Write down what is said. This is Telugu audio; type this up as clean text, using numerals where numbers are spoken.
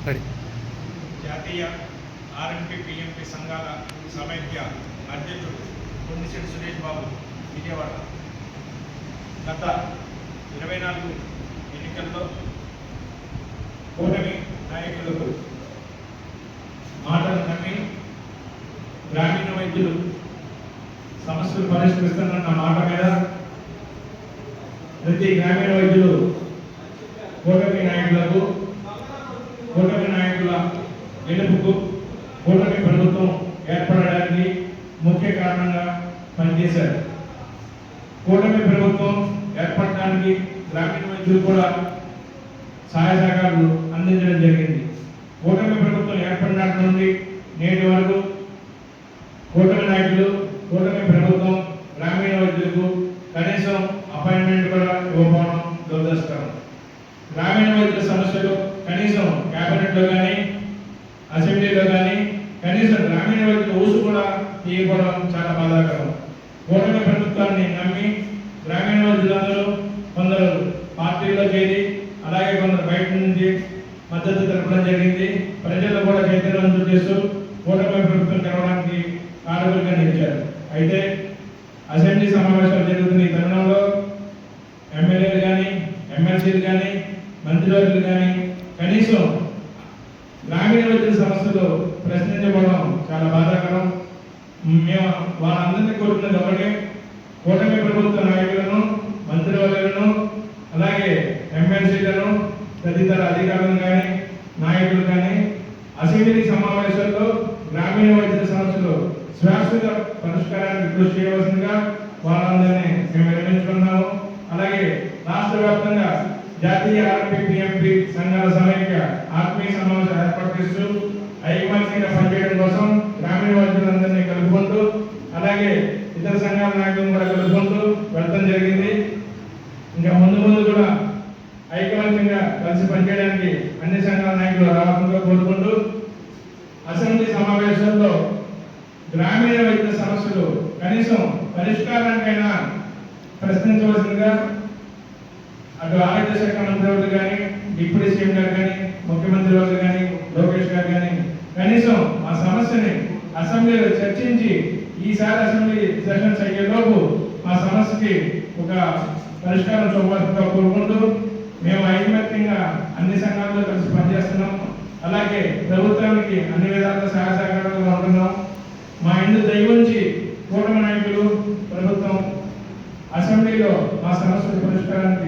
జాతీయ ఆర్ఎంపీ పిఎంపీ సంఘాల సమైక్య అధ్యక్షుడు కొండిశెట్టి సురేష్ బాబు విజయవాడ. గత 24 ఎన్నికల్లో కూటమి నాయకులకు మాటలు నమ్మి గ్రామీణ వైద్యులు సమస్యలు పరిష్కరిస్తున్న మాట మీద ప్రతి గ్రామీణ వైద్యులు కూటమి నాయకులకు, కూటమి నాయకుల గెలుపుకు, కూటమి ప్రభుత్వం ఏర్పడడానికి ముఖ్య కారణంగా పనిచేశారు. కూటమి ప్రభుత్వం ఏర్పడడానికి గ్రామీణ వైద్యులు కూడా సహాయ సహకారాలు అందించడం జరిగింది. కూటమి ప్రభుత్వం ఏర్పడినట్టు నుండి నేటి వరకు కూటమి నాయకులు, కూటమి ప్రభుత్వం గ్రామీణ వైద్యులకు కనీసం అపాయింట్మెంట్ కూడా ఇవ్వకపోవడం దురదృష్టకరం. గ్రామీణ వైద్యుల సమస్యలు కనీసం క్యాబినెట్లో కానీ, అసెంబ్లీలో కానీ కనీసం గ్రామీణ వైద్యుల ఊసు కూడా తీయకపోవడం చాలా బాధాకరం. కూటమి ప్రభుత్వాన్ని నమ్మి గ్రామీణ వైద్యులందరూ కొందరు పార్టీల్లో చేరి, అలాగే కొందరు బయట నుంచి మద్దతు తెలపడం జరిగింది. ప్రజలు కూడా చైతన్యవంతులు చేస్తూ కూటమి ప్రభుత్వం తెలవడానికి కారకులుగా నిలిచారు. అయితే అసెంబ్లీ సమావేశాలు జరుగుతున్న ఈ తరుణంలో ఎమ్మెల్యేలు కానీ, ఎమ్మెల్సీలు కానీ, మంత్రివర్గులు కానీ కనీసం గ్రామీణ వైద్యుల సమస్యలు ప్రశ్నించబడడం చాలా బాధాకరం. మేము వాళ్ళందరినీ కోరుతున్నది ఒకటే, కూటమి ప్రభుత్వ నాయకులను, మంత్రివర్గులను, అలాగే ఎమ్మెల్సీలను, తదితర అధికారులను కానీ, నాయకులు కానీ అసెంబ్లీ సమావేశాల్లో గ్రామీణ వైద్యుల సమస్యలు శాశ్వత పరిష్కారానికి కృషి చేయవలసిందిగా వాళ్ళందరినీ మేము విరమించుకున్నాము. అలాగే రాష్ట్ర వ్యాప్తంగా జాతీయ ఆర్ఎంపీ పిఎంపీ సంఘాల సమైక్య ఆత్మీయ సమావేశం ఏర్పాటు చేస్తూ ఐకమత్యంగా పనిచేయడం కోసం గ్రామీణ వైద్యులందరినీ కలుపుకుంటూ, అలాగే ఇతర సంఘాల నాయకులను కూడా కలుపుకుంటూ వెళ్ళడం జరిగింది. ఇంకా ముందు కూడా ఐకమత్యంగా కలిసి పనిచేయడానికి అన్ని సంఘాల నాయకులు రావాలని కోరుకుంటూ, అసెంబ్లీ సమావేశాల్లో గ్రామీణ వైద్య సమస్యలు కనీసం పరిష్కారానికైనా ప్రశ్నించవలసిందిగా అటు ఆరోగ్య శాఖ మంత్రి వాళ్ళు కానీ, డిప్యూటీ సీఎం గారు కానీ, ముఖ్యమంత్రి వాళ్ళు కానీ, లోకేష్ గారు కానీ కనీసం ఆ సమస్యని అసెంబ్లీలో చర్చించి ఈసారి అసెంబ్లీ సెషన్స్ అయ్యేలోపు ఆ సమస్యకి ఒక పరిష్కారం చూపాల్సిందిగా కోరుకుంటూ, మేము ఐకమత్యంగా అన్ని సంఘాలతో కలిసి పనిచేస్తున్నాం. అలాగే ప్రభుత్వానికి అన్ని విధాలుగా సహాయ సహకారాలుగా ఉంటున్నాం. మా ఇంటి దయవుంచి కూటమి నాయకులు, ప్రభుత్వం అసెంబ్లీలో మా సమస్యల పరిష్కారానికి